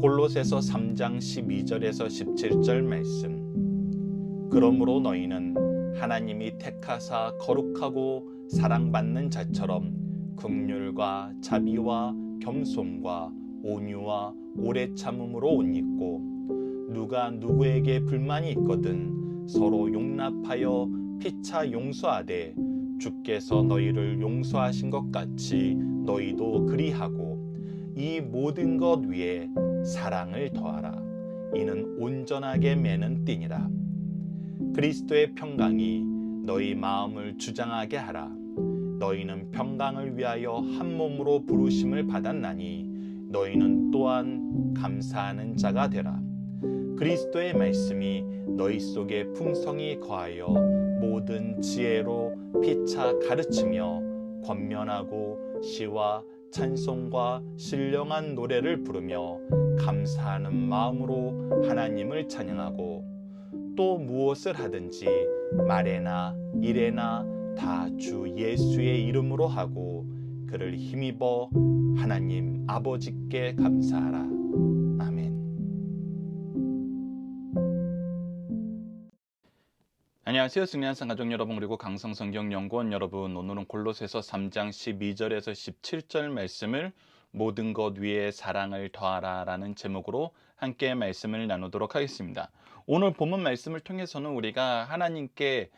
골로새서 3장 12절에서 17절 말씀. 그러므로 너희는 하나님이 택하사 거룩하고 사랑받는 자처럼 긍휼과 자비와 겸손과 온유와 오래 참음으로 옷 입고, 누가 누구에게 불만이 있거든 서로 용납하여 피차 용서하되 주께서 너희를 용서하신 것 같이 너희도 그리하고, 이 모든 것 위에 사랑을 더하라. 이는 온전하게 매는 띠니라. 그리스도의 평강이 너희 마음을 주장하게 하라. 너희는 평강을 위하여 한 몸으로 부르심을 받았나니 너희는 또한 감사하는 자가 되라. 그리스도의 말씀이 너희 속에 풍성히 거하여 모든 지혜로 피차 가르치며 권면하고 시와 찬송과 신령한 노래를 부르며 감사하는 마음으로 하나님을 찬양하고, 또 무엇을 하든지 말에나 일에나 다 주 예수의 이름으로 하고 그를 힘입어 하나님 아버지께 감사하라. 아멘. 안녕하세요. 승리한상 가족 여러분, 그리고 강성성경연구원 여러분. 오늘은 골로새서 3장 12절에서 17절 말씀을 모든 것 위에 사랑을 더하라 라는 제목으로 함께 말씀을 나누도록 하겠습니다. 오늘 본문 말씀을 통해서는 우리가 하나님께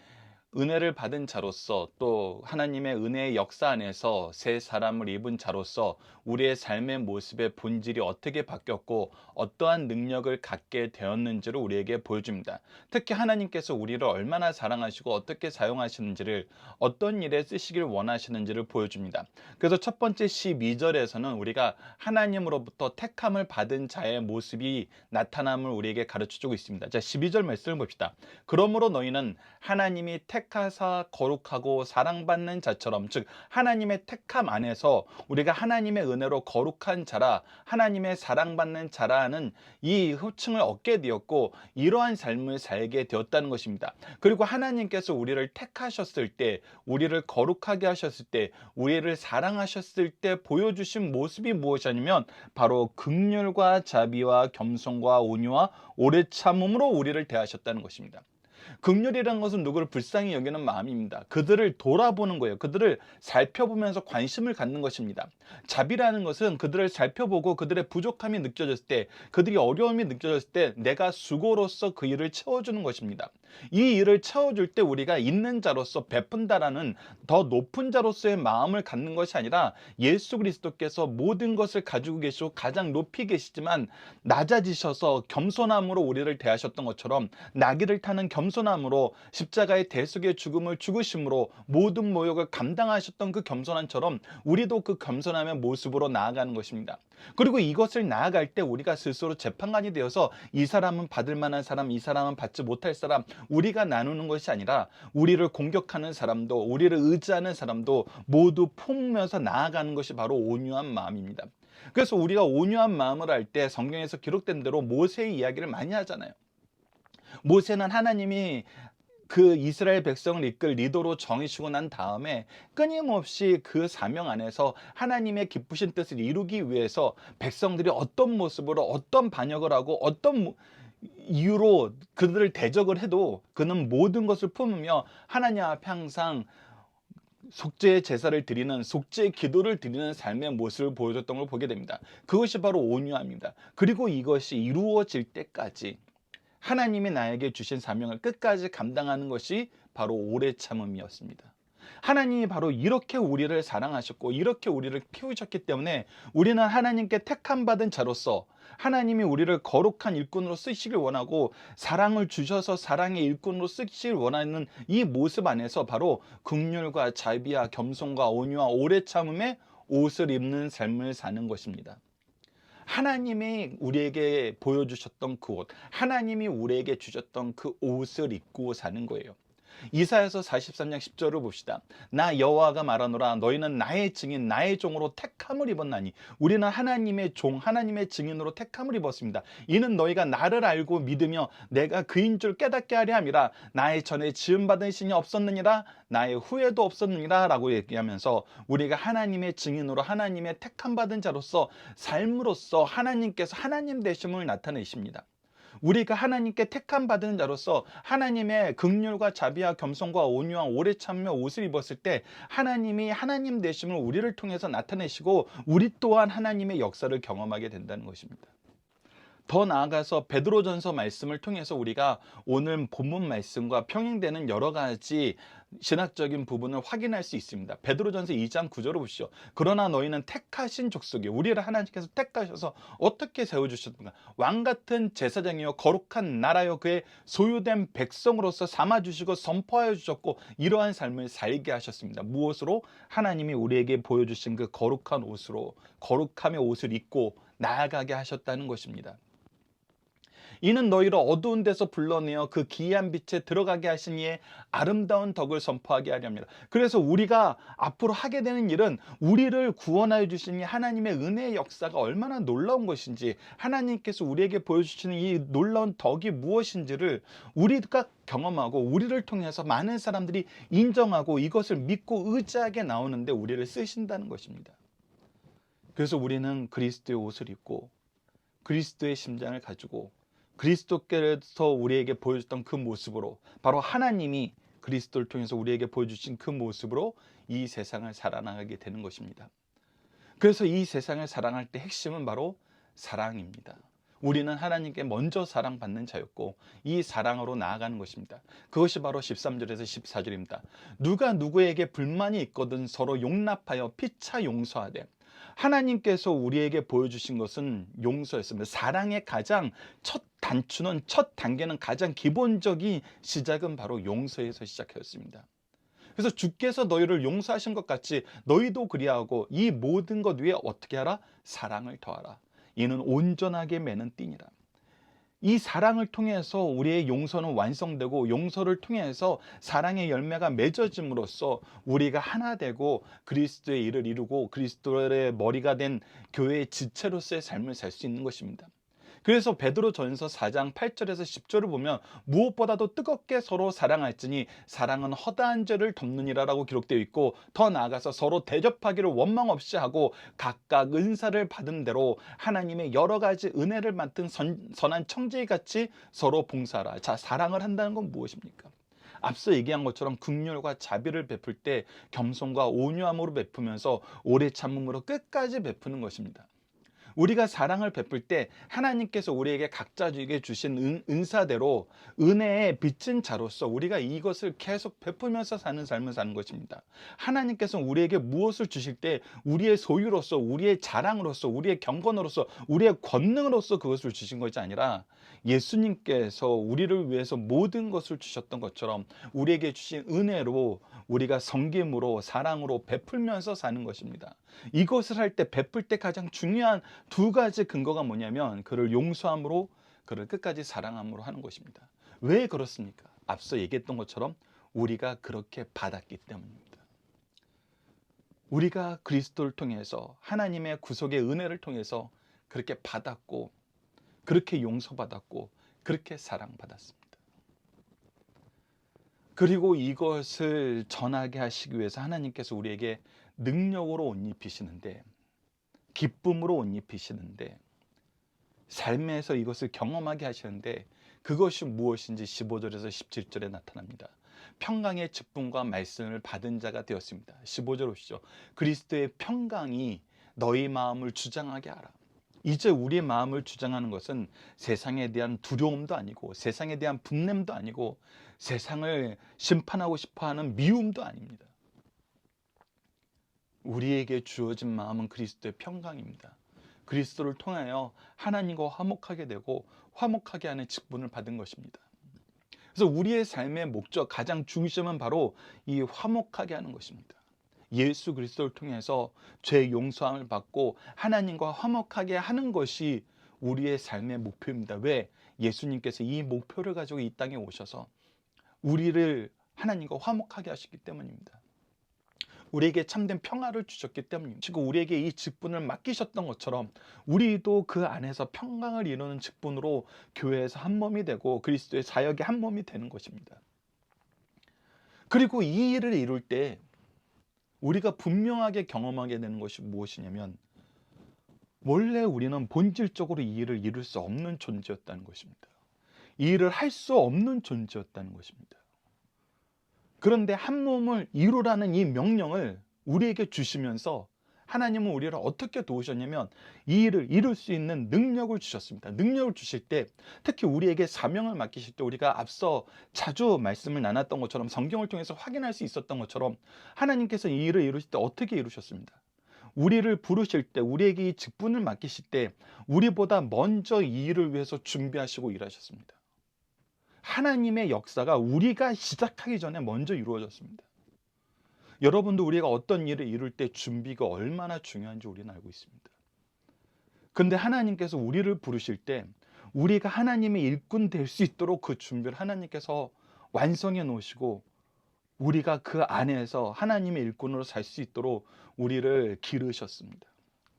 은혜를 받은 자로서, 또 하나님의 은혜의 역사 안에서 새 사람을 입은 자로서 우리의 삶의 모습의 본질이 어떻게 바뀌었고 어떠한 능력을 갖게 되었는지를 우리에게 보여줍니다. 특히 하나님께서 우리를 얼마나 사랑하시고 어떻게 사용하시는지를, 어떤 일에 쓰시길 원하시는지를 보여줍니다. 그래서 첫 번째 12절에서는 우리가 하나님으로부터 택함을 받은 자의 모습이 나타남을 우리에게 가르쳐주고 있습니다. 자, 12절 말씀을 봅시다. 그러므로 너희는 하나님이 택하사 거룩하고 사랑받는 자처럼, 즉 하나님의 택함 안에서 우리가 하나님의 은혜로 거룩한 자라, 하나님의 사랑받는 자라는 이 호칭을 얻게 되었고, 이러한 삶을 살게 되었다는 것입니다. 그리고 하나님께서 우리를 택하셨을 때, 우리를 거룩하게 하셨을 때, 우리를 사랑하셨을 때 보여주신 모습이 무엇이냐면 바로 긍휼과 자비와 겸손과 온유와 오래 참음으로 우리를 대하셨다는 것입니다. 긍휼이라는 것은 누구를 불쌍히 여기는 마음입니다. 그들을 돌아보는 거예요. 그들을 살펴보면서 관심을 갖는 것입니다. 자비라는 것은 그들을 살펴보고 그들의 부족함이 느껴졌을 때, 그들이 어려움이 느껴졌을 때 내가 수고로서 그 일을 채워주는 것입니다. 이 일을 채워줄 때 우리가 있는 자로서 베푼다라는 더 높은 자로서의 마음을 갖는 것이 아니라, 예수 그리스도께서 모든 것을 가지고 계시고 가장 높이 계시지만 낮아지셔서 겸손함으로 우리를 대하셨던 것처럼, 나귀를 타는 겸손함으로 십자가의 대속의 죽음을 죽으심으로 모든 모욕을 감당하셨던 그 겸손함처럼 우리도 그 겸손함의 모습으로 나아가는 것입니다. 그리고 이것을 나아갈 때 우리가 스스로 재판관이 되어서 이 사람은 받을 만한 사람, 이 사람은 받지 못할 사람, 우리가 나누는 것이 아니라 우리를 공격하는 사람도, 우리를 의지하는 사람도 모두 품으면서 나아가는 것이 바로 온유한 마음입니다. 그래서 우리가 온유한 마음을 할 때 성경에서 기록된 대로 모세의 이야기를 많이 하잖아요. 모세는 하나님이 그 이스라엘 백성을 이끌 리더로 정해주고 난 다음에 끊임없이 그 사명 안에서 하나님의 기쁘신 뜻을 이루기 위해서 백성들이 어떤 모습으로, 어떤 반역을 하고 어떤 이유로 그들을 대적을 해도 그는 모든 것을 품으며 하나님 앞에 항상 속죄의 제사를 드리는, 속죄의 기도를 드리는 삶의 모습을 보여줬던 걸 보게 됩니다. 그것이 바로 온유함입니다. 그리고 이것이 이루어질 때까지 하나님이 나에게 주신 사명을 끝까지 감당하는 것이 바로 오래 참음이었습니다. 하나님이 바로 이렇게 우리를 사랑하셨고 이렇게 우리를 키우셨기 때문에 우리는 하나님께 택함 받은 자로서 하나님이 우리를 거룩한 일꾼으로 쓰시길 원하고, 사랑을 주셔서 사랑의 일꾼으로 쓰시길 원하는 이 모습 안에서 바로 긍휼과 자비와 겸손과 온유와 오래 참음의 옷을 입는 삶을 사는 것입니다. 하나님이 우리에게 보여주셨던 그 옷, 하나님이 우리에게 주셨던 그 옷을 입고 사는 거예요. 이사야서 43장 10절을 봅시다. 나 여호와가 말하노라 너희는 나의 증인 나의 종으로 택함을 입었나니 우리는 하나님의 종 하나님의 증인으로 택함을 입었습니다. 이는 너희가 나를 알고 믿으며 내가 그인 줄 깨닫게 하려 함이라. 나의 전에 지음받은 신이 없었느니라 나의 후에도 없었느니라 라고 얘기하면서 우리가 하나님의 증인으로 하나님의 택함받은 자로서 삶으로써 하나님께서 하나님 되심을 나타내십니다. 우리가 하나님께 택함 받은 자로서 하나님의 긍휼과 자비와 겸손과 온유와 오래 참으며 옷을 입었을 때 하나님이 하나님 되심을 우리를 통해서 나타내시고 우리 또한 하나님의 역사를 경험하게 된다는 것입니다. 더 나아가서 베드로전서 말씀을 통해서 우리가 오늘 본문 말씀과 평행되는 여러 가지 신학적인 부분을 확인할 수 있습니다. 베드로전서 2장 9절을 보시죠. 그러나 너희는 택하신 족속이 우리를 하나님께서 택하셔서 어떻게 세워주셨는가. 왕같은 제사장이요 거룩한 나라요 그의 소유된 백성으로서 삼아주시고 선포하여 주셨고 이러한 삶을 살게 하셨습니다. 무엇으로? 하나님이 우리에게 보여주신 그 거룩한 옷으로 거룩함의 옷을 입고 나아가게 하셨다는 것입니다. 이는 너희를 어두운 데서 불러내어 그 기이한 빛에 들어가게 하신 이의 아름다운 덕을 선포하게 하려 합니다. 그래서 우리가 앞으로 하게 되는 일은 우리를 구원하여 주신 이 하나님의 은혜의 역사가 얼마나 놀라운 것인지 하나님께서 우리에게 보여주시는 이 놀라운 덕이 무엇인지를 우리가 경험하고 우리를 통해서 많은 사람들이 인정하고 이것을 믿고 의지하게 나오는데 우리를 쓰신다는 것입니다. 그래서 우리는 그리스도의 옷을 입고 그리스도의 심장을 가지고 그리스도께서 우리에게 보여줬던 그 모습으로 바로 하나님이 그리스도를 통해서 우리에게 보여주신 그 모습으로 이 세상을 살아나가게 되는 것입니다. 그래서 이 세상을 사랑할 때 핵심은 바로 사랑입니다. 우리는 하나님께 먼저 사랑받는 자였고 이 사랑으로 나아가는 것입니다. 그것이 바로 13절에서 14절입니다. 누가 누구에게 불만이 있거든 서로 용납하여 피차 용서하되. 하나님께서 우리에게 보여주신 것은 용서였습니다. 사랑의 가장 첫 단추는 첫 단계는 가장 기본적인 시작은 바로 용서에서 시작하였습니다. 그래서 주께서 너희를 용서하신 것 같이 너희도 그리하고 이 모든 것 위에 어떻게 하라? 사랑을 더하라. 이는 온전하게 매는 띠니라. 이 사랑을 통해서 우리의 용서는 완성되고 용서를 통해서 사랑의 열매가 맺어짐으로써 우리가 하나 되고 그리스도의 일을 이루고 그리스도의 머리가 된 교회의 지체로서의 삶을 살 수 있는 것입니다. 그래서 베드로전서 4장 8절에서 10절을 보면 무엇보다도 뜨겁게 서로 사랑할지니 사랑은 허다한 죄를 덮느니라라고 기록되어 있고 더 나아가서 서로 대접하기를 원망 없이 하고 각각 은사를 받은 대로 하나님의 여러 가지 은혜를 맡은 선한 청지기같이 서로 봉사하라. 자, 사랑을 한다는 건 무엇입니까? 앞서 얘기한 것처럼 긍휼과 자비를 베풀 때 겸손과 온유함으로 베푸면서 오래 참음으로 끝까지 베푸는 것입니다. 우리가 사랑을 베풀 때 하나님께서 우리에게 각자에게 주신 은사대로 은혜에 비친 자로서 우리가 이것을 계속 베풀면서 사는 삶을 사는 것입니다. 하나님께서 우리에게 무엇을 주실 때 우리의 소유로서 우리의 자랑으로서 우리의 경건으로서 우리의 권능으로서 그것을 주신 것이 아니라 예수님께서 우리를 위해서 모든 것을 주셨던 것처럼 우리에게 주신 은혜로 우리가 섬김으로 사랑으로 베풀면서 사는 것입니다. 이것을 할 때 베풀 때 가장 중요한 두 가지 근거가 뭐냐면 그를 용서함으로 그를 끝까지 사랑함으로 하는 것입니다. 왜 그렇습니까? 앞서 얘기했던 것처럼 우리가 그렇게 받았기 때문입니다. 우리가 그리스도를 통해서 하나님의 구속의 은혜를 통해서 그렇게 받았고 그렇게 용서받았고 그렇게 사랑받았습니다. 그리고 이것을 전하게 하시기 위해서 하나님께서 우리에게 능력으로 옷 입히시는데 기쁨으로 옷 입히시는데 삶에서 이것을 경험하게 하시는데 그것이 무엇인지 15절에서 17절에 나타납니다. 평강의 직분과 말씀을 받은 자가 되었습니다. 15절 보시죠. 그리스도의 평강이 너희 마음을 주장하게 하라. 이제 우리의 마음을 주장하는 것은 세상에 대한 두려움도 아니고 세상에 대한 분냄도 아니고 세상을 심판하고 싶어하는 미움도 아닙니다. 우리에게 주어진 마음은 그리스도의 평강입니다. 그리스도를 통하여 하나님과 화목하게 되고 화목하게 하는 직분을 받은 것입니다. 그래서 우리의 삶의 목적, 가장 중심은 바로 이 화목하게 하는 것입니다. 예수 그리스도를 통해서 죄 용서함을 받고 하나님과 화목하게 하는 것이 우리의 삶의 목표입니다. 왜? 예수님께서 이 목표를 가지고 이 땅에 오셔서 우리를 하나님과 화목하게 하셨기 때문입니다. 우리에게 참된 평화를 주셨기 때문입니다. 지금 우리에게 이 직분을 맡기셨던 것처럼 우리도 그 안에서 평강을 이루는 직분으로 교회에서 한 몸이 되고 그리스도의 사역의 한 몸이 되는 것입니다. 그리고 이 일을 이룰 때 우리가 분명하게 경험하게 되는 것이 무엇이냐면, 원래 우리는 본질적으로 이 일을 이룰 수 없는 존재였다는 것입니다. 이 일을 할 수 없는 존재였다는 것입니다. 그런데 한 몸을 이루라는 이 명령을 우리에게 주시면서 하나님은 우리를 어떻게 도우셨냐면 이 일을 이룰 수 있는 능력을 주셨습니다. 능력을 주실 때 특히 우리에게 사명을 맡기실 때 우리가 앞서 자주 말씀을 나눴던 것처럼 성경을 통해서 확인할 수 있었던 것처럼 하나님께서 이 일을 이루실 때 어떻게 이루셨습니다. 우리를 부르실 때 우리에게 이 직분을 맡기실 때 우리보다 먼저 이 일을 위해서 준비하시고 일하셨습니다. 하나님의 역사가 우리가 시작하기 전에 먼저 이루어졌습니다. 여러분도 우리가 어떤 일을 이룰 때 준비가 얼마나 중요한지 우리는 알고 있습니다. 근데 하나님께서 우리를 부르실 때 우리가 하나님의 일꾼 될 수 있도록 그 준비를 하나님께서 완성해 놓으시고 우리가 그 안에서 하나님의 일꾼으로 살 수 있도록 우리를 기르셨습니다.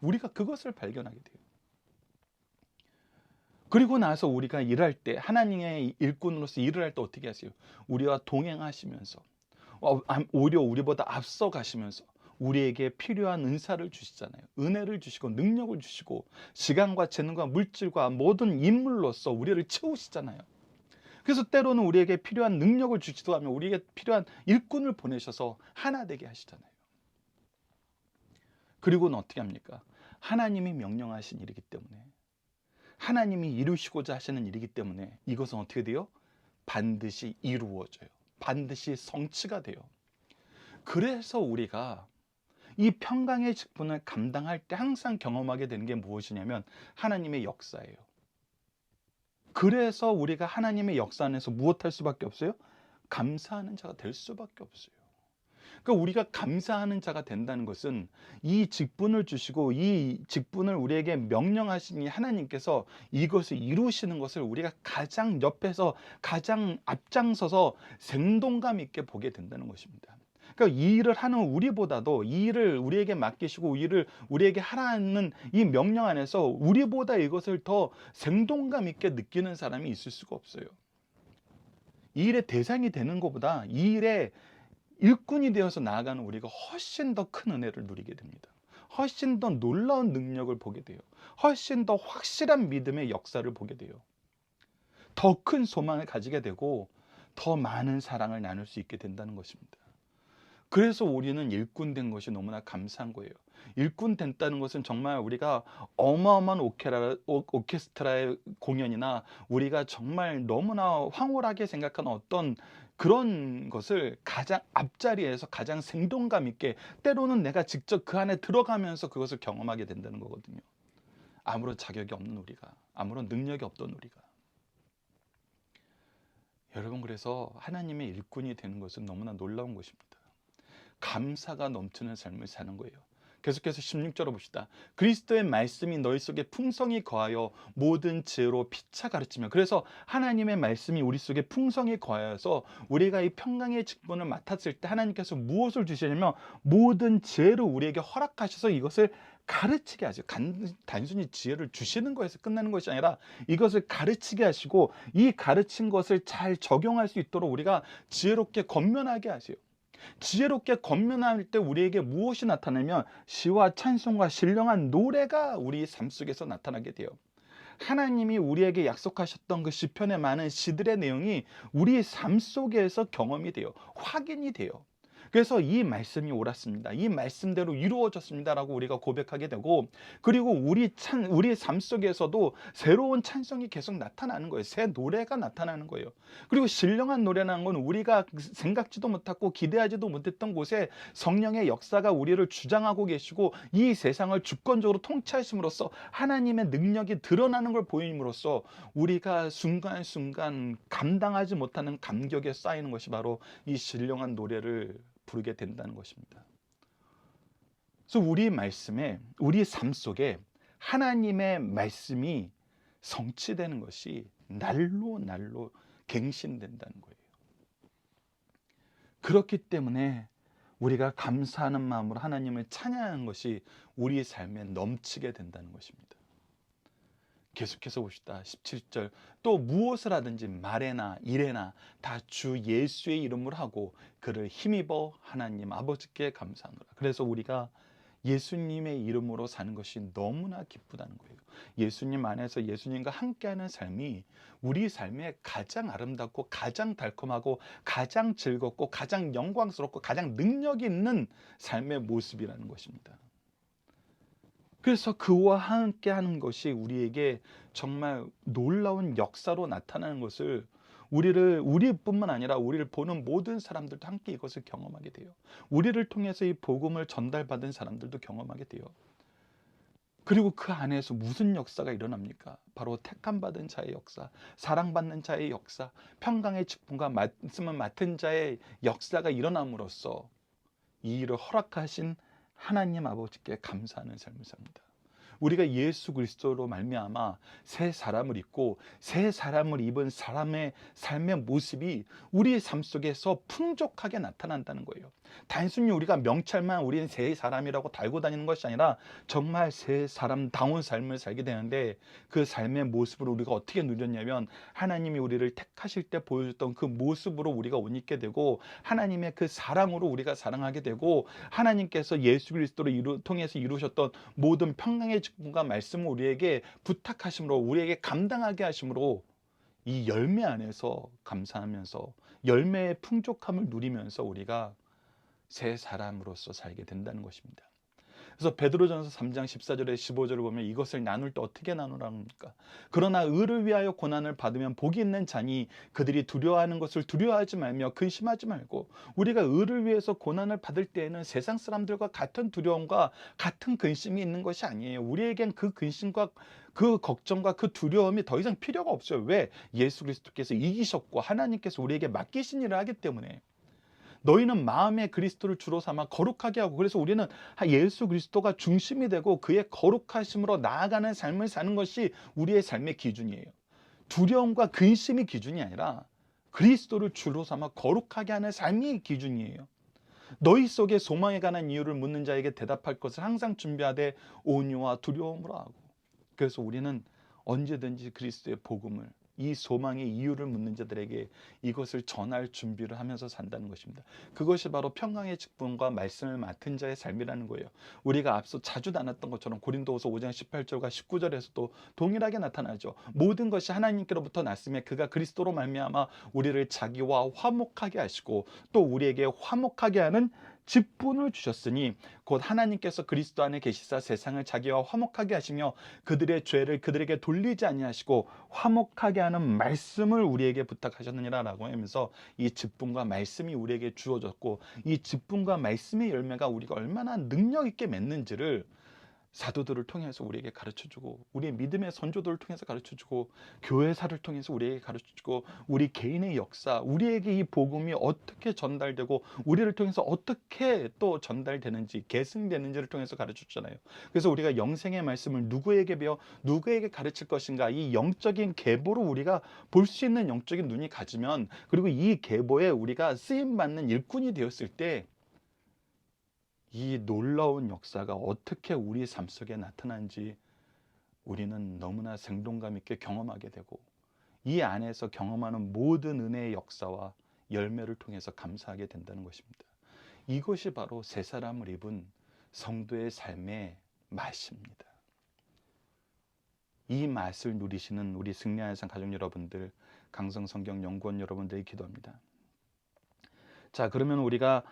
우리가 그것을 발견하게 돼요. 그리고 나서 우리가 일할 때 하나님의 일꾼으로서 일을 할 때 어떻게 하세요? 우리와 동행하시면서 오히려 우리보다 앞서 가시면서 우리에게 필요한 은사를 주시잖아요. 은혜를 주시고 능력을 주시고 시간과 재능과 물질과 모든 인물로서 우리를 채우시잖아요. 그래서 때로는 우리에게 필요한 능력을 주시기도 하며 우리에게 필요한 일꾼을 보내셔서 하나 되게 하시잖아요. 그리고는 어떻게 합니까? 하나님이 명령하신 일이기 때문에, 하나님이 이루시고자 하시는 일이기 때문에 이것은 어떻게 돼요? 반드시 이루어져요. 반드시 성취가 돼요. 그래서 우리가 이 평강의 직분을 감당할 때 항상 경험하게 되는 게 무엇이냐면 하나님의 역사예요. 그래서 우리가 하나님의 역사 안에서 무엇할 수밖에 없어요? 감사하는 자가 될 수밖에 없어요. 그러니까 우리가 감사하는 자가 된다는 것은 이 직분을 주시고 이 직분을 우리에게 명령하신 이 하나님께서 이것을 이루시는 것을 우리가 가장 옆에서 가장 앞장서서 생동감 있게 보게 된다는 것입니다. 그러니까 이 일을 하는 우리보다도 이 일을 우리에게 맡기시고 이 일을 우리에게 하라는 이 명령 안에서 우리보다 이것을 더 생동감 있게 느끼는 사람이 있을 수가 없어요. 이 일의 대상이 되는 것보다 이 일의 일꾼이 되어서 나아가는 우리가 훨씬 더 큰 은혜를 누리게 됩니다. 훨씬 더 놀라운 능력을 보게 돼요. 훨씬 더 확실한 믿음의 역사를 보게 돼요. 더 큰 소망을 가지게 되고 더 많은 사랑을 나눌 수 있게 된다는 것입니다. 그래서 우리는 일꾼 된 것이 너무나 감사한 거예요. 일꾼 됐다는 것은 정말 우리가 어마어마한 오케스트라의 공연이나 우리가 정말 너무나 황홀하게 생각하는 어떤 그런 것을 가장 앞자리에서 가장 생동감 있게 때로는 내가 직접 그 안에 들어가면서 그것을 경험하게 된다는 거거든요. 아무런 자격이 없는 우리가, 아무런 능력이 없던 우리가. 여러분, 그래서 하나님의 일꾼이 되는 것은 너무나 놀라운 것입니다. 감사가 넘치는 삶을 사는 거예요. 계속해서 16절을 봅시다. 그리스도의 말씀이 너희 속에 풍성히 거하여 모든 지혜로 피차 가르치며, 그래서 하나님의 말씀이 우리 속에 풍성히 거하여서 우리가 이 평강의 직분을 맡았을 때 하나님께서 무엇을 주시냐면 모든 지혜를 우리에게 허락하셔서 이것을 가르치게 하죠. 단순히 지혜를 주시는 것에서 끝나는 것이 아니라 이것을 가르치게 하시고 이 가르친 것을 잘 적용할 수 있도록 우리가 지혜롭게 권면하게 하세요. 지혜롭게 권면할 때 우리에게 무엇이 나타나면 시와 찬송과 신령한 노래가 우리 삶 속에서 나타나게 돼요. 하나님이 우리에게 약속하셨던 그 시편의 많은 시들의 내용이 우리 삶 속에서 경험이 돼요. 확인이 돼요. 그래서 이 말씀이 옳았습니다. 이 말씀대로 이루어졌습니다라고 우리가 고백하게 되고, 그리고 우리 삶 속에서도 새로운 찬송이 계속 나타나는 거예요. 새 노래가 나타나는 거예요. 그리고 신령한 노래라는 건 우리가 생각지도 못하고 기대하지도 못했던 곳에 성령의 역사가 우리를 주장하고 계시고 이 세상을 주권적으로 통치하심으로써 하나님의 능력이 드러나는 걸 보임으로써 우리가 순간순간 감당하지 못하는 감격에 쌓이는 것이 바로 이 신령한 노래를 부르게 된다는 것입니다. 그래서 우리 삶 속에 하나님의 말씀이 성취되는 것이 날로 날로 갱신된다는 거예요. 그렇기 때문에 우리가 감사하는 마음으로 하나님을 찬양하는 것이 우리의 삶에 넘치게 된다는 것입니다. 계속해서 봅시다. 17절. 또 무엇을 하든지 말에나 일에나 다 주 예수의 이름으로 하고 그를 힘입어 하나님 아버지께 감사하노라. 그래서 우리가 예수님의 이름으로 사는 것이 너무나 기쁘다는 거예요. 예수님 안에서 예수님과 함께하는 삶이 우리 삶에 가장 아름답고 가장 달콤하고 가장 즐겁고 가장 영광스럽고 가장 능력 있는 삶의 모습이라는 것입니다. 그래서 그와 함께 하는 것이 우리에게 정말 놀라운 역사로 나타나는 것을 우리뿐만 아니라 우리를 보는 모든 사람들도 함께 이것을 경험하게 돼요. 우리를 통해서 이 복음을 전달받은 사람들도 경험하게 돼요. 그리고 그 안에서 무슨 역사가 일어납니까? 바로 택함받은 자의 역사, 사랑받는 자의 역사, 평강의 직분과 말씀을 맡은 자의 역사가 일어남으로써 이 일을 허락하신 하나님 아버지께 감사하는 삶을 삽니다. 우리가 예수 그리스도로 말미암아 새 사람을 입고 새 사람을 입은 사람의 삶의 모습이 우리의 삶 속에서 풍족하게 나타난다는 거예요. 단순히 우리가 명찰만 우리는 새 사람이라고 달고 다니는 것이 아니라 정말 새 사람다운 삶을 살게 되는데, 그 삶의 모습을 우리가 어떻게 누렸냐면 하나님이 우리를 택하실 때 보여줬던 그 모습으로 우리가 옷 입게 되고, 하나님의 그 사랑으로 우리가 사랑하게 되고, 하나님께서 예수 그리스도를 통해서 이루셨던 모든 평강의 직분과 말씀을 우리에게 부탁하심으로, 우리에게 감당하게 하심으로 이 열매 안에서 감사하면서 열매의 풍족함을 누리면서 우리가 새 사람으로서 살게 된다는 것입니다. 그래서 베드로전서 3장 14절에 15절을 보면 이것을 나눌 때 어떻게 나누라는 겁니까? 그러나 의를 위하여 고난을 받으면 복이 있는 자니 그들이 두려워하는 것을 두려워하지 말며 근심하지 말고. 우리가 의를 위해서 고난을 받을 때에는 세상 사람들과 같은 두려움과 같은 근심이 있는 것이 아니에요. 우리에겐 그 근심과 그 걱정과 그 두려움이 더 이상 필요가 없어요. 왜? 예수 그리스도께서 이기셨고 하나님께서 우리에게 맡기신 일을 하기 때문에. 너희는 마음에 그리스도를 주로 삼아 거룩하게 하고, 그래서 우리는 예수 그리스도가 중심이 되고 그의 거룩하심으로 나아가는 삶을 사는 것이 우리의 삶의 기준이에요. 두려움과 근심이 기준이 아니라 그리스도를 주로 삼아 거룩하게 하는 삶이 기준이에요. 너희 속에 소망에 관한 이유를 묻는 자에게 대답할 것을 항상 준비하되 온유와 두려움으로 하고. 그래서 우리는 언제든지 그리스도의 복음을, 이 소망의 이유를 묻는 자들에게 이것을 전할 준비를 하면서 산다는 것입니다. 그것이 바로 평강의 직분과 말씀을 맡은 자의 삶이라는 거예요. 우리가 앞서 자주 나눴던 것처럼 고린도후서 5장 18절과 19절에서도 동일하게 나타나죠. 모든 것이 하나님께로부터 났음에 그가 그리스도로 말미암아 우리를 자기와 화목하게 하시고 또 우리에게 화목하게 하는 직분을 주셨으니 곧 하나님께서 그리스도 안에 계시사 세상을 자기와 화목하게 하시며 그들의 죄를 그들에게 돌리지 아니하시고 화목하게 하는 말씀을 우리에게 부탁하셨느니라라고 하면서 이 직분과 말씀이 우리에게 주어졌고, 이 직분과 말씀의 열매가 우리가 얼마나 능력 있게 맺는지를 사도들을 통해서 우리에게 가르쳐주고, 우리의 믿음의 선조들을 통해서 가르쳐주고, 교회사를 통해서 우리에게 가르쳐주고, 우리 개인의 역사, 우리에게 이 복음이 어떻게 전달되고 우리를 통해서 어떻게 또 전달되는지, 계승되는지를 통해서 가르쳐주잖아요. 그래서 우리가 영생의 말씀을 누구에게 배워 누구에게 가르칠 것인가, 이 영적인 계보로 우리가 볼 수 있는 영적인 눈이 가지면, 그리고 이 계보에 우리가 쓰임받는 일꾼이 되었을 때 이 놀라운 역사가 어떻게 우리 삶 속에 나타나는지 우리는 너무나 생동감 있게 경험하게 되고, 이 안에서 경험하는 모든 은혜의 역사와 열매를 통해서 감사하게 된다는 것입니다. 이것이 바로 새 사람을 입은 성도의 삶의 맛입니다. 이 맛을 누리시는 우리 승리하는 삶 가족 여러분들, 강성성경연구원 여러분들이 기도합니다. 자, 그러면 우리가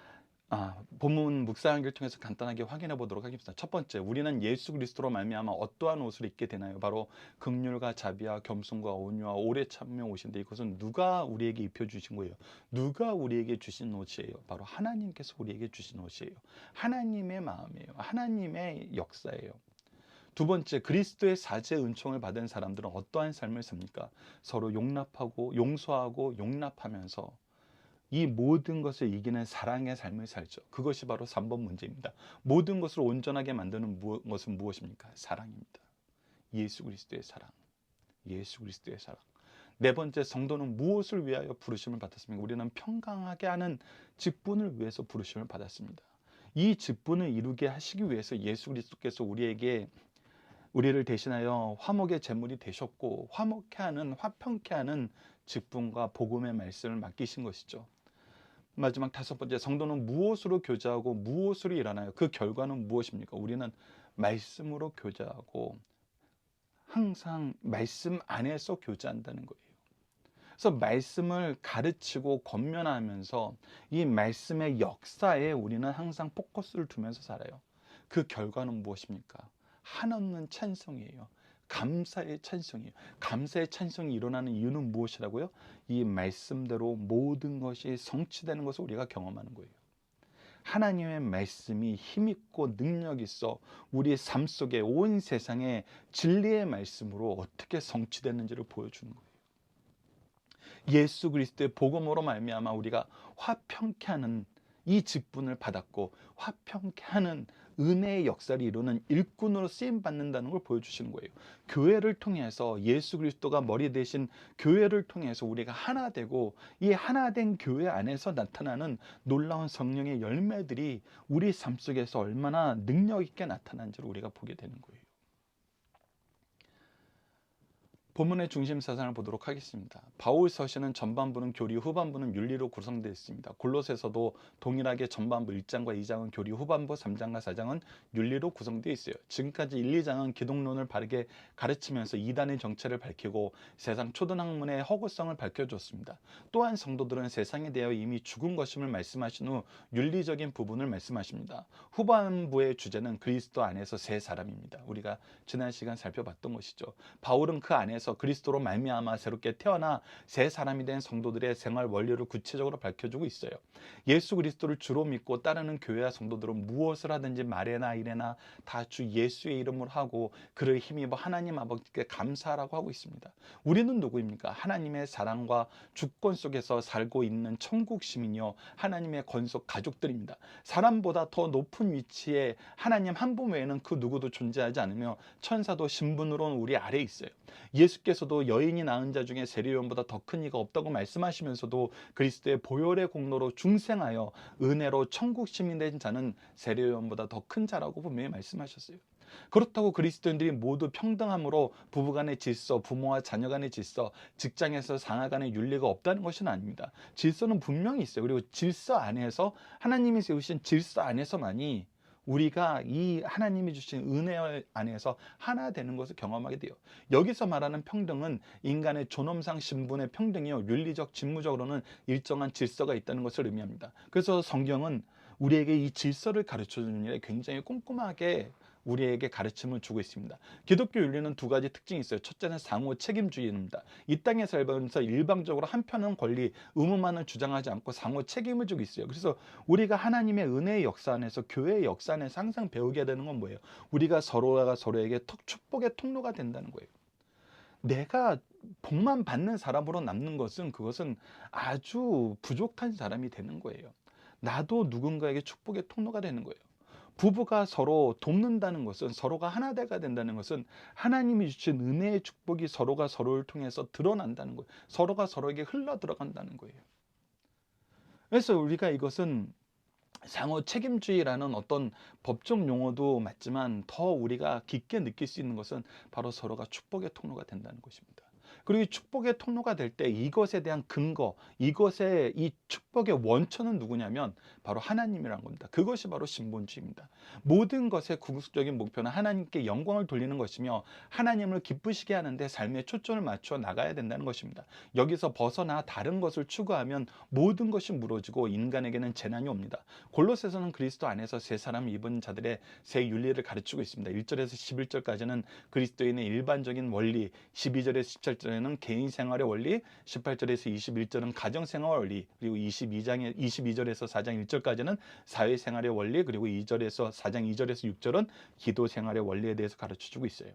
본문 묵상하기를 통해서 간단하게 확인해 보도록 하겠습니다. 첫 번째, 우리는 예수 그리스도로 말미암아 어떠한 옷을 입게 되나요? 바로 긍휼과 자비와 겸손과 온유와 오래 참으며 옷인데, 이것은 누가 우리에게 입혀주신 거예요? 누가 우리에게 주신 옷이에요? 바로 하나님께서 우리에게 주신 옷이에요. 하나님의 마음이에요. 하나님의 역사예요. 두 번째, 그리스도의 사죄 은총을 받은 사람들은 어떠한 삶을 삽니까? 서로 용납하고 용서하고 용납하면서 이 모든 것을 이기는 사랑의 삶을 살죠. 그것이 바로 3번 문제입니다. 모든 것을 온전하게 만드는 것은 무엇입니까? 사랑입니다. 예수 그리스도의 사랑. 예수 그리스도의 사랑. 네 번째, 성도는 무엇을 위하여 부르심을 받았습니까? 우리는 평강하게 하는 직분을 위해서 부르심을 받았습니다. 이 직분을 이루게 하시기 위해서 예수 그리스도께서 우리를 대신하여 화목의 제물이 되셨고, 화평케 하는 직분과 복음의 말씀을 맡기신 것이죠. 마지막 다섯 번째, 성도는 무엇으로 교제하고 무엇으로 일하나요? 그 결과는 무엇입니까? 우리는 말씀으로 교제하고 항상 말씀 안에서 교제한다는 거예요. 그래서 말씀을 가르치고 권면하면서 이 말씀의 역사에 우리는 항상 포커스를 두면서 살아요. 그 결과는 무엇입니까? 한없는 찬송이에요. 감사의 찬송이에요. 감사의 찬송이 일어나는 이유는 무엇이라고요? 이 말씀대로 모든 것이 성취되는 것을 우리가 경험하는 거예요. 하나님의 말씀이 힘있고 능력 있어 우리의 삶 속에, 온 세상에 진리의 말씀으로 어떻게 성취되는지를 보여주는 거예요. 예수 그리스도의 복음으로 말미암아 우리가 화평케 하는 이 직분을 받았고, 화평케 하는 은혜의 역사를 이루는 일꾼으로 쓰임 받는다는 걸 보여주시는 거예요. 교회를 통해서, 예수 그리스도가 머리 대신 교회를 통해서 우리가 하나 되고, 이 하나 된 교회 안에서 나타나는 놀라운 성령의 열매들이 우리 삶 속에서 얼마나 능력 있게 나타나는지를 우리가 보게 되는 거예요. 본문의 중심 사상을 보도록 하겠습니다. 바울 서신은 전반부는 교리, 후반부는 윤리로 구성되어 있습니다. 골로새서도 동일하게 전반부 1장과 2장은 교리, 후반부 3장과 4장은 윤리로 구성되어 있어요. 지금까지 1, 2장은 기독론을 바르게 가르치면서 이단의 정체를 밝히고 세상 초등학문의 허구성을 밝혀줬습니다. 또한 성도들은 세상에 대하여 이미 죽은 것임을 말씀하신 후 윤리적인 부분을 말씀하십니다. 후반부의 주제는 그리스도 안에서 새 사람입니다. 우리가 지난 시간 살펴봤던 것이죠. 바울은 그 안에서 그리스도로 말미암아 새롭게 태어나 새 사람이 된 성도들의 생활 원리를 구체적으로 밝혀주고 있어요. 예수 그리스도를 주로 믿고 따르는 교회와 성도들은 무엇을 하든지 말에나 일에나 다 주 예수의 이름으로 하고 그를 힘입어 하나님 아버지께 감사하라고 하고 있습니다. 우리는 누구입니까? 하나님의 사랑과 주권 속에서 살고 있는 천국 시민이요, 하나님의 권속 가족들입니다. 사람보다 더 높은 위치에 하나님 한 분 외에는 그 누구도 존재하지 않으며 천사도 신분으로는 우리 아래에 있어요. 예수께서도 여인이 낳은 자 중에 세례요한보다 더 큰 이가 없다고 말씀하시면서도 그리스도의 보혈의 공로로 중생하여 은혜로 천국 시민 된 자는 세례요한보다 더 큰 자라고 분명히 말씀하셨어요. 그렇다고 그리스도인들이 모두 평등함으로 부부간의 질서, 부모와 자녀간의 질서, 직장에서 상하간의 윤리가 없다는 것은 아닙니다. 질서는 분명히 있어요. 그리고 질서 안에서, 하나님이 세우신 질서 안에서만이 우리가 이 하나님이 주신 은혜 안에서 하나 되는 것을 경험하게 돼요. 여기서 말하는 평등은 인간의 존엄상 신분의 평등이요, 윤리적, 직무적으로는 일정한 질서가 있다는 것을 의미합니다. 그래서 성경은 우리에게 이 질서를 가르쳐주는 일에 굉장히 꼼꼼하게 우리에게 가르침을 주고 있습니다. 기독교 윤리는 두 가지 특징이 있어요. 첫째는 상호 책임주의입니다. 이 땅에 살면서 일방적으로 한편은 권리, 의무만을 주장하지 않고 상호 책임을 주고 있어요. 그래서 우리가 하나님의 은혜의 역사 안에서, 교회의 역사 안에서 항상 배우게 되는 건 뭐예요? 우리가 서로가 서로에게 축복의 통로가 된다는 거예요. 내가 복만 받는 사람으로 남는 것은, 그것은 아주 부족한 사람이 되는 거예요. 나도 누군가에게 축복의 통로가 되는 거예요. 부부가 서로 돕는다는 것은, 서로가 하나 되가 된다는 것은 하나님이 주신 은혜의 축복이 서로가 서로를 통해서 드러난다는 거예요. 서로가 서로에게 흘러 들어간다는 거예요. 그래서 우리가 이것은 상호 책임주의라는 어떤 법적 용어도 맞지만, 더 우리가 깊게 느낄 수 있는 것은 바로 서로가 축복의 통로가 된다는 것입니다. 그리고 이 축복의 통로가 될 때 이것에 대한 근거, 이것의 이 축복의 원천은 누구냐면 바로 하나님이라는 겁니다. 그것이 바로 신본주의입니다. 모든 것의 궁극적인 목표는 하나님께 영광을 돌리는 것이며 하나님을 기쁘시게 하는데 삶의 초점을 맞춰 나가야 된다는 것입니다. 여기서 벗어나 다른 것을 추구하면 모든 것이 무너지고 인간에게는 재난이 옵니다. 골로새서는 그리스도 안에서 새 사람 입은 자들의 새 윤리를 가르치고 있습니다. 1절에서 11절까지는 그리스도인의 일반적인 원리, 12절에서 17절에는 개인 생활의 원리, 18절에서 21절은 가정 생활 원리, 그리고 22절에서 4장 1절까지는 사회 생활의 원리, 그리고 2절에서 4장 2절에서 6절은 기도 생활의 원리에 대해서 가르쳐 주고 있어요.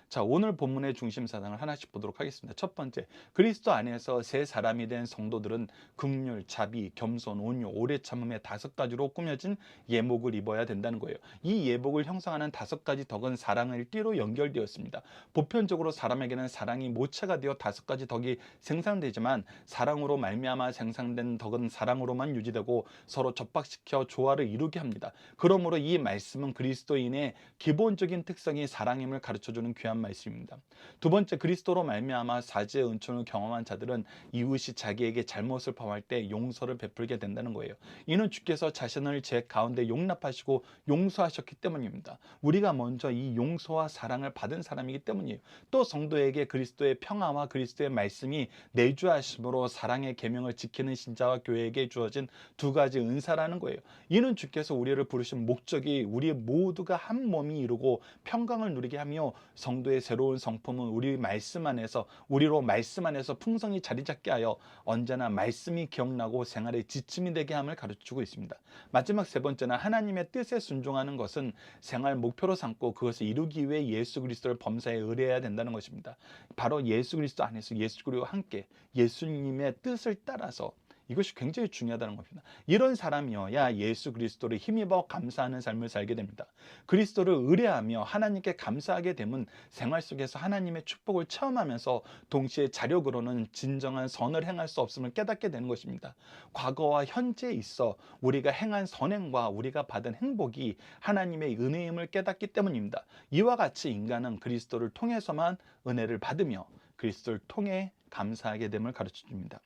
자, 오늘 본문의 중심 사상을 하나씩 보도록 하겠습니다. 첫 번째, 그리스도 안에서 새 사람이 된 성도들은 긍휼, 자비, 겸손, 온유, 오래 참음의 5가지로 꾸며진 예복을 입어야 된다는 거예요. 이 예복을 형성하는 5가지 덕은 사랑의 띠로 연결되었습니다. 보편적으로 사람에게는 사랑이 모체가 되어 5가지 덕이 생산되지만 사랑으로 말미암아 생산된 덕은 사랑으로만 유지되고 서로 접박시켜 조화를 이루게 합니다. 그러므로 이 말씀은 그리스도인의 기본적인 특성이 사랑임을 가르쳐주는 귀한 말씀입니다. 두 번째, 그리스도로 말미암아 사지의 은총을 경험한 자들은 이웃이 자기에게 잘못을 범할 때 용서를 베풀게 된다는 거예요. 이는 주께서 자신을 제 가운데 용납하시고 용서하셨기 때문입니다. 우리가 먼저 이 용서와 사랑을 받은 사람이기 때문이에요. 또 성도에게 그리스도의 평화와 그리스도의 말씀이 내주하심으로 사랑의 계명을 지키는 신자와 교회에게 주어진 2가지 은사라는 거예요. 이는 주께서 우리를 부르신 목적이 우리 모두가 한 몸이 이루고 평강을 누리게 하며 성도의 새로운 성품은 우리 말씀 안에서 우리로 말씀 안에서 풍성히 자리 잡게 하여 언제나 말씀이 기억나고 생활의 지침이 되게 함을 가르치고 있습니다. 마지막 세 번째는 하나님의 뜻에 순종하는 것은 생활 목표로 삼고 그것을 이루기 위해 예수 그리스도를 범사에 의뢰해야 된다는 것입니다. 바로 예수 그리스도 안에서 예수 그리스도와 함께 예수님의 뜻을 따라서, 이것이 굉장히 중요하다는 겁니다. 이런 사람이어야 예수 그리스도를 힘입어 감사하는 삶을 살게 됩니다. 그리스도를 의뢰하며 하나님께 감사하게 되면 생활 속에서 하나님의 축복을 체험하면서 동시에 자력으로는 진정한 선을 행할 수 없음을 깨닫게 되는 것입니다. 과거와 현재에 있어 우리가 행한 선행과 우리가 받은 행복이 하나님의 은혜임을 깨닫기 때문입니다. 이와 같이 인간은 그리스도를 통해서만 은혜를 받으며 그리스도를 통해 감사하게 됨을 가르쳐 줍니다.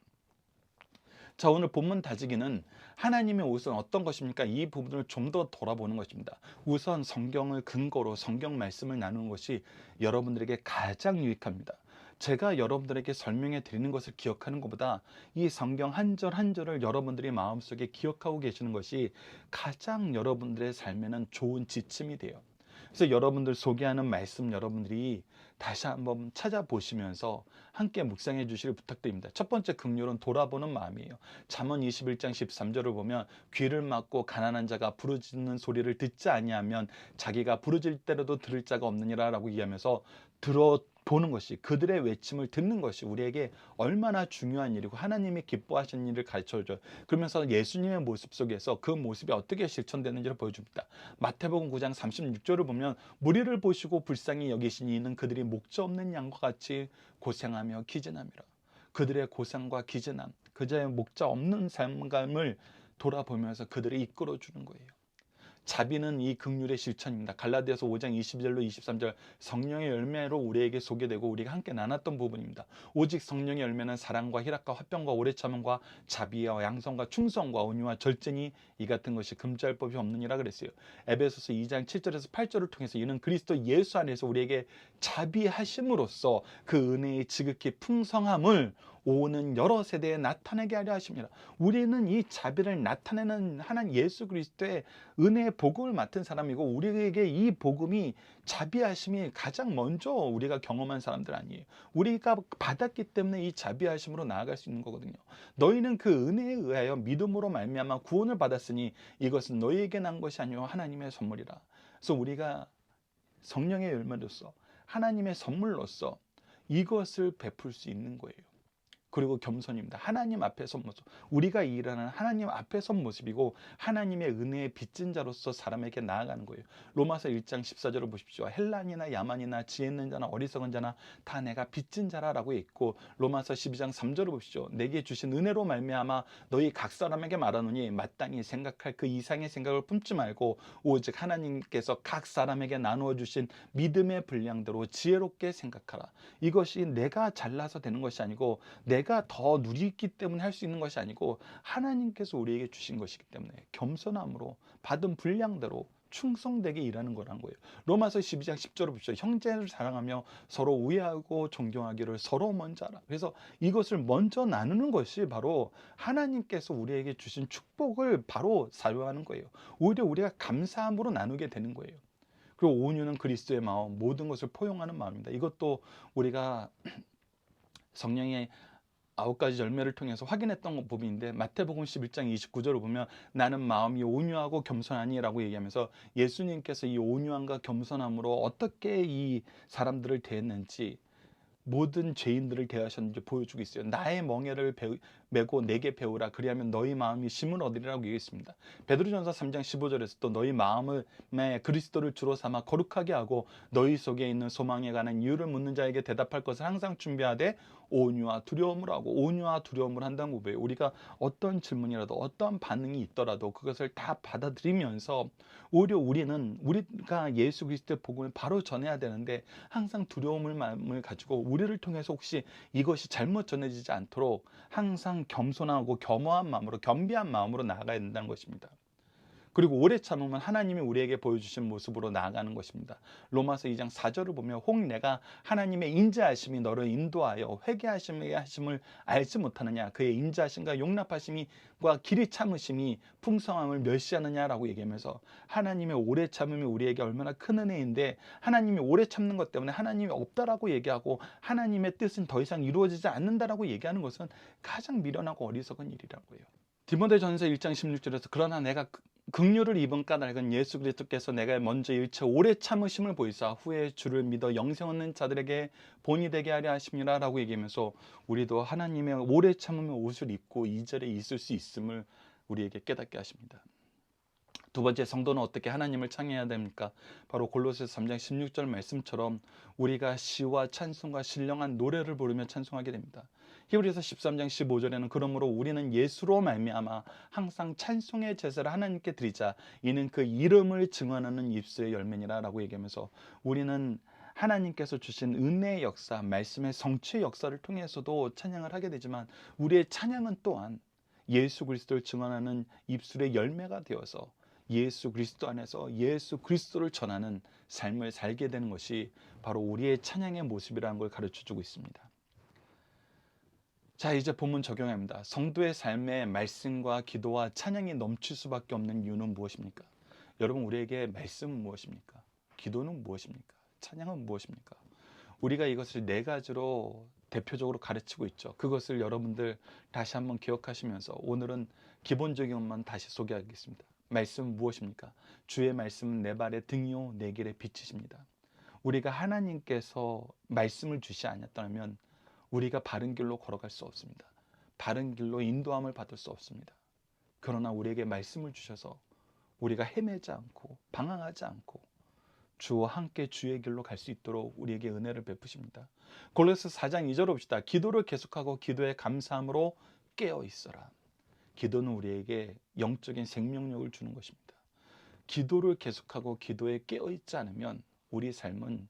자, 오늘 본문 다지기는 하나님의 옷은 어떤 것입니까? 이 부분을 좀 더 돌아보는 것입니다. 우선 성경을 근거로 성경 말씀을 나누는 것이 여러분들에게 가장 유익합니다. 제가 여러분들에게 설명해 드리는 것을 기억하는 것보다 이 성경 한 절 한 절을 여러분들이 마음속에 기억하고 계시는 것이 가장 여러분들의 삶에는 좋은 지침이 돼요. 그래서 여러분들 소개하는 말씀 여러분들이 다시 한번 찾아보시면서 함께 묵상해 주시길 부탁드립니다. 첫 번째 긍휼은 돌아보는 마음이에요. 잠언 21장 13절을 보면 귀를 막고 가난한 자가 부르짖는 소리를 듣지 아니하면 자기가 부르짖을 때라도 들을 자가 없느니라 라고 얘기하면서 들어보는 것이, 그들의 외침을 듣는 것이 우리에게 얼마나 중요한 일이고 하나님이 기뻐하시는 일을 가르쳐줘요. 그러면서 예수님의 모습 속에서 그 모습이 어떻게 실천되는지를 보여줍니다. 마태복음 9장 36절을 보면 무리를 보시고 불쌍히 여기시니 이는 그들이 목자 없는 양과 같이 고생하며 기진함이라. 그들의 고생과 기진함, 그자의 목자 없는 삶감을 돌아보면서 그들을 이끌어주는 거예요. 자비는 이 긍휼의 실천입니다. 갈라디아서 5장 22절로 23절, 성령의 열매로 우리에게 소개되고 우리가 함께 나눴던 부분입니다. 오직 성령의 열매는 사랑과 희락과 화평과 오래 참음과 자비와 양성과 충성과 온유와 절제니 이 같은 것이 금지할 법이 없느니라 그랬어요. 에베소서 2장 7절에서 8절을 통해서 이는 그리스도 예수 안에서 우리에게 자비하심으로써 그 은혜의 지극히 풍성함을 오는 여러 세대에 나타내게 하려 하십니다. 우리는 이 자비를 나타내는 하나님 예수 그리스도의 은혜의 복음을 맡은 사람이고, 우리에게 이 복음이 자비하심이 가장 먼저 우리가 경험한 사람들 아니에요. 우리가 받았기 때문에 이 자비하심으로 나아갈 수 있는 거거든요. 너희는 그 은혜에 의하여 믿음으로 말미암아 구원을 받았으니 이것은 너희에게 난 것이 아니요 하나님의 선물이라. 그래서 우리가 성령의 열매로서 하나님의 선물로서 이것을 베풀 수 있는 거예요. 그리고 겸손입니다. 하나님 앞에 선 모습, 우리가 일하는 하나님 앞에 선 모습이고 하나님의 은혜의 빚진 자로서 사람에게 나아가는 거예요. 로마서 1장 14절을 보십시오. 헬란이나 야만이나 지혜 있는 자나 어리석은 자나 다 내가 빚진 자라라고 있고, 로마서 12장 3절을 보십시오. 내게 주신 은혜로 말미암아 너희 각 사람에게 말하노니 마땅히 생각할 그 이상의 생각을 품지 말고 오직 하나님께서 각 사람에게 나누어 주신 믿음의 분량대로 지혜롭게 생각하라. 이것이 내가 잘나서 되는 것이 아니고 내가 더 누리기 때문에 할 수 있는 것이 아니고 하나님께서 우리에게 주신 것이기 때문에 겸손함으로 받은 분량대로 충성되게 일하는 거란 거예요. 로마서 12장 10절을 보십시오. 형제를 사랑하며 서로 우애하고 존경하기를 서로 먼저 하라. 그래서 이것을 먼저 나누는 것이 바로 하나님께서 우리에게 주신 축복을 바로 사용하는 거예요. 오히려 우리가 감사함으로 나누게 되는 거예요. 그리고 온유는 그리스도의 마음, 모든 것을 포용하는 마음입니다. 이것도 우리가 성령의 아홉 가지 열매를 통해서 확인했던 부분인데, 마태복음 11장 29절을 보면 나는 마음이 온유하고 겸손하니라고 얘기하면서 예수님께서 이 온유함과 겸손함으로 어떻게 이 사람들을 대했는지, 모든 죄인들을 대하셨는지 보여주고 있어요. 나의 멍에를 메고 내게 배우라, 그리하면 너희 마음이 심을 얻으리라고 얘기했습니다. 베드로전서 3장 15절에서 또 너희 마음에 그리스도를 주로 삼아 거룩하게 하고 너희 속에 있는 소망에 관한 이유를 묻는 자에게 대답할 것을 항상 준비하되 온유와 두려움을 하고, 온유와 두려움을 한다는 거예요. 우리가 어떤 질문이라도 어떤 반응이 있더라도 그것을 다 받아들이면서, 오히려 우리가 예수 그리스도의 복음을 바로 전해야 되는데 항상 두려움을 마음을 가지고 우리를 통해서 혹시 이것이 잘못 전해지지 않도록 항상 겸손하고 겸허한 마음으로, 겸비한 마음으로 나아가야 된다는 것입니다. 그리고 오래 참으면 하나님이 우리에게 보여주신 모습으로 나아가는 것입니다. 로마서 2장 4절을 보면 혹 내가 하나님의 인자하심이 너를 인도하여 회개하심을 알지 못하느냐, 그의 인자하심과 용납하심과 길이 참으심이 풍성함을 멸시하느냐라고 얘기하면서, 하나님의 오래 참음이 우리에게 얼마나 큰 은혜인데, 하나님이 오래 참는 것 때문에 하나님이 없다라고 얘기하고 하나님의 뜻은 더 이상 이루어지지 않는다라고 얘기하는 것은 가장 미련하고 어리석은 일이라고요. 디모데전서 1장 16절에서 그러나 내가 긍휼을 입은 까닭은 예수 그리스도께서 내가 먼저 일체 오래 참으심을 보이사 후에 주를 믿어 영생 얻는 자들에게 본이 되게 하려 하심이라 라고 얘기하면서, 우리도 하나님의 오래 참음의 옷을 입고 이 자리에 있을 수 있음을 우리에게 깨닫게 하십니다. 두 번째, 성도는 어떻게 하나님을 찬양해야 됩니까? 바로 골로새서 3장 16절 말씀처럼 우리가 시와 찬송과 신령한 노래를 부르며 찬송하게 됩니다. 히브리서 13장 15절에는 그러므로 우리는 예수로 말미암아 항상 찬송의 제사를 하나님께 드리자, 이는 그 이름을 증언하는 입술의 열매니라 라고 얘기하면서, 우리는 하나님께서 주신 은혜의 역사, 말씀의 성취의 역사를 통해서도 찬양을 하게 되지만, 우리의 찬양은 또한 예수 그리스도를 증언하는 입술의 열매가 되어서 예수 그리스도 안에서 예수 그리스도를 전하는 삶을 살게 되는 것이 바로 우리의 찬양의 모습이라는 걸 가르쳐주고 있습니다. 자, 이제 본문 적용합니다. 성도의 삶에 말씀과 기도와 찬양이 넘칠 수밖에 없는 이유는 무엇입니까? 여러분, 우리에게 말씀은 무엇입니까? 기도는 무엇입니까? 찬양은 무엇입니까? 우리가 이것을 네 가지로 대표적으로 가르치고 있죠. 그것을 여러분들 다시 한번 기억하시면서 오늘은 기본적인 것만 다시 소개하겠습니다. 말씀은 무엇입니까? 주의 말씀은 내 발의 등이요 내 길의 빛이십니다. 우리가 하나님께서 말씀을 주시 않았다면 우리가 바른 길로 걸어갈 수 없습니다. 바른 길로 인도함을 받을 수 없습니다. 그러나 우리에게 말씀을 주셔서 우리가 헤매지 않고 방황하지 않고 주와 함께 주의 길로 갈 수 있도록 우리에게 은혜를 베푸십니다. 골로새 4장 2절을 봅시다. 기도를 계속하고 기도에 감사함으로 깨어 있어라. 기도는 우리에게 영적인 생명력을 주는 것입니다. 기도를 계속하고 기도에 깨어 있지 않으면 우리 삶은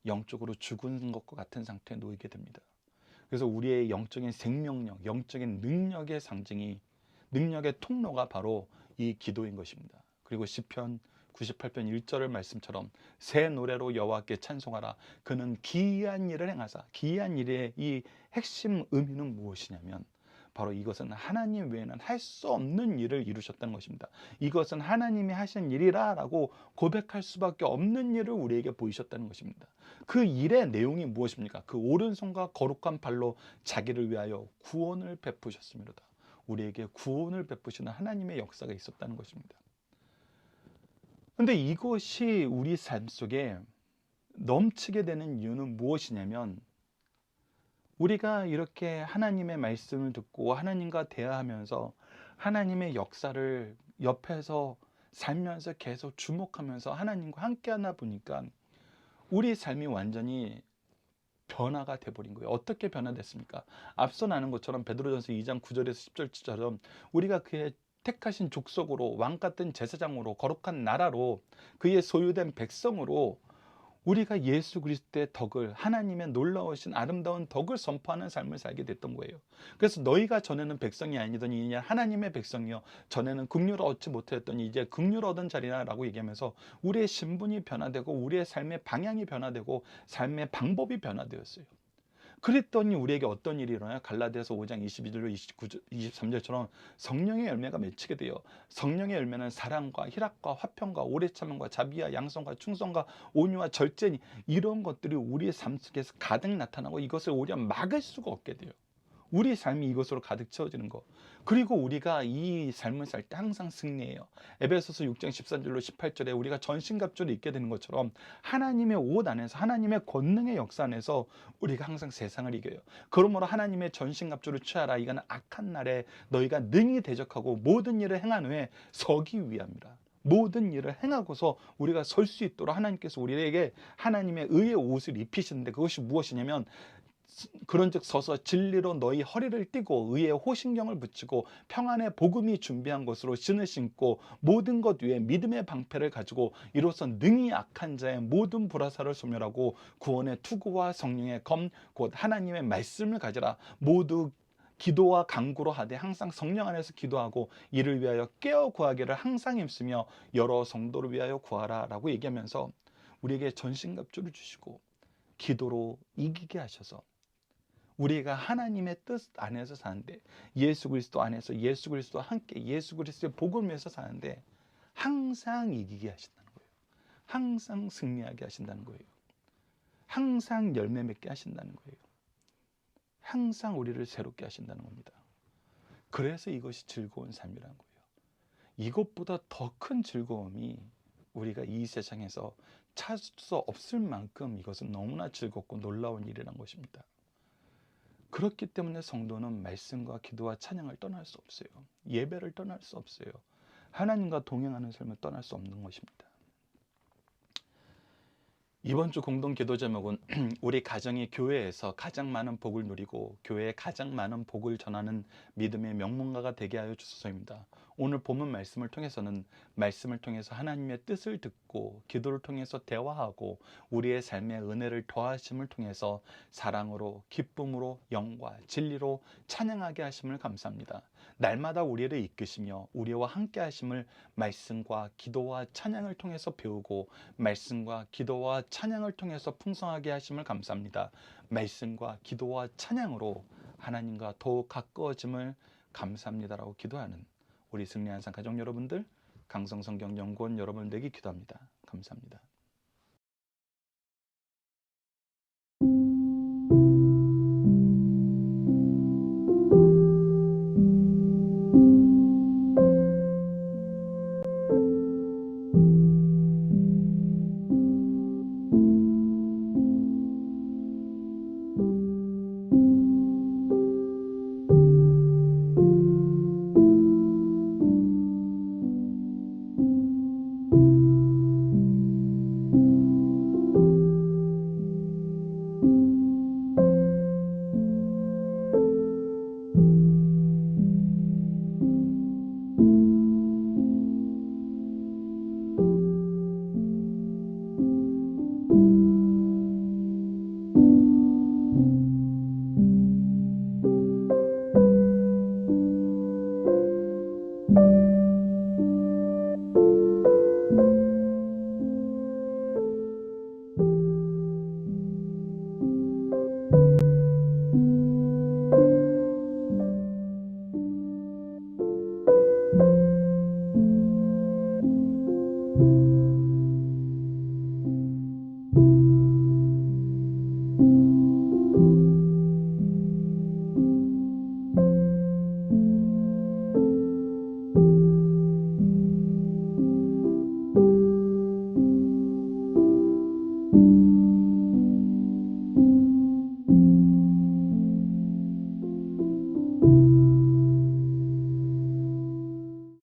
영적으로 죽은 것과 같은 상태에 놓이게 됩니다. 그래서 우리의 영적인 생명력, 영적인 능력의 상징이, 능력의 통로가 바로 이 기도인 것입니다. 그리고 시편 98편 1절의 말씀처럼 새 노래로 여호와께 찬송하라. 그는 기이한 일을 행하사. 기이한 일의 이 핵심 의미는 무엇이냐면 바로 이것은 하나님 외에는 할 수 없는 일을 이루셨다는 것입니다. 이것은 하나님이 하신 일이라 라고 고백할 수밖에 없는 일을 우리에게 보이셨다는 것입니다. 그 일의 내용이 무엇입니까? 그 오른손과 거룩한 발로 자기를 위하여 구원을 베푸셨습니다. 우리에게 구원을 베푸시는 하나님의 역사가 있었다는 것입니다. 그런데 이것이 우리 삶 속에 넘치게 되는 이유는 무엇이냐면, 우리가 이렇게 하나님의 말씀을 듣고 하나님과 대화하면서 하나님의 역사를 옆에서 살면서 계속 주목하면서 하나님과 함께 하나 보니까 우리 삶이 완전히 변화가 돼버린 거예요. 어떻게 변화됐습니까? 앞서 나눈 것처럼 베드로전서 2장 9절에서 10절처럼 우리가 그의 택하신 족속으로, 왕 같은 제사장으로, 거룩한 나라로, 그의 소유된 백성으로 우리가 예수 그리스도의 덕을, 하나님의 놀라우신 아름다운 덕을 선포하는 삶을 살게 됐던 거예요. 그래서 너희가 전에는 백성이 아니더니 이제 하나님의 백성이요 전에는 긍휼을 얻지 못하였더니 이제 긍휼을 얻은 자리라라고 얘기하면서 우리의 신분이 변화되고 우리의 삶의 방향이 변화되고 삶의 방법이 변화되었어요. 그랬더니 우리에게 어떤 일이 일어나요? 갈라디아서 5장 22절로 29절, 23절처럼 성령의 열매가 맺히게 돼요. 성령의 열매는 사랑과 희락과 화평과 오래 참음과 자비와 양성과 충성과 온유와 절제니, 이런 것들이 우리의 삶 속에서 가득 나타나고 이것을 오히려 막을 수가 없게 돼요. 우리 삶이 이것으로 가득 채워지는 거. 그리고 우리가 이 삶을 살 때 항상 승리해요. 에베소서 6장 13절로 18절에 우리가 전신갑주를 입게 되는 것처럼 하나님의 옷 안에서, 하나님의 권능의 역사 안에서 우리가 항상 세상을 이겨요. 그러므로 하나님의 전신갑주를 취하라. 이거는 악한 날에 너희가 능히 대적하고 모든 일을 행한 후에 서기 위함이라. 모든 일을 행하고서 우리가 설 수 있도록 하나님께서 우리에게 하나님의 의의 옷을 입히시는데, 그것이 무엇이냐면, 그런즉 서서 진리로 너희 허리를 띠고 의의 호신경을 붙이고 평안의 복음이 준비한 것으로 신을 신고 모든 것 위에 믿음의 방패를 가지고 이로써 능히 악한 자의 모든 불화살을 소멸하고 구원의 투구와 성령의 검 곧 하나님의 말씀을 가지라. 모두 기도와 간구로 하되 항상 성령 안에서 기도하고 이를 위하여 깨어 구하기를 항상 힘쓰며 여러 성도를 위하여 구하라 라고 얘기하면서 우리에게 전신갑주를 주시고 기도로 이기게 하셔서 우리가 하나님의 뜻 안에서 사는데, 예수 그리스도 안에서 예수 그리스도와 함께 예수 그리스도의 복음을 위해서 사는데 항상 이기게 하신다는 거예요. 항상 승리하게 하신다는 거예요. 항상 열매 맺게 하신다는 거예요. 항상 우리를 새롭게 하신다는 겁니다. 그래서 이것이 즐거운 삶이라는 거예요. 이것보다 더 큰 즐거움이 우리가 이 세상에서 찾을 수 없을 만큼 이것은 너무나 즐겁고 놀라운 일이라는 것입니다. 그렇기 때문에 성도는 말씀과 기도와 찬양을 떠날 수 없어요. 예배를 떠날 수 없어요. 하나님과 동행하는 삶을 떠날 수 없는 것입니다. 이번 주 공동 기도 제목은 우리 가정이 교회에서 가장 많은 복을 누리고 교회에 가장 많은 복을 전하는 믿음의 명문가가 되게 하여 주소서입니다. 오늘 본문 말씀을 통해서는 말씀을 통해서 하나님의 뜻을 듣고 기도를 통해서 대화하고 우리의 삶에 은혜를 더하심을 통해서 사랑으로 기쁨으로 영과 진리로 찬양하게 하심을 감사합니다. 날마다 우리를 이끄시며 우리와 함께 하심을 말씀과 기도와 찬양을 통해서 배우고 말씀과 기도와 찬양을 통해서 풍성하게 하심을 감사합니다. 말씀과 기도와 찬양으로 하나님과 더욱 가까워짐을 감사합니다라고 기도하는 우리 승리한 상 가족 여러분들, 강성성경연구원 여러분 되기 기도합니다. 감사합니다.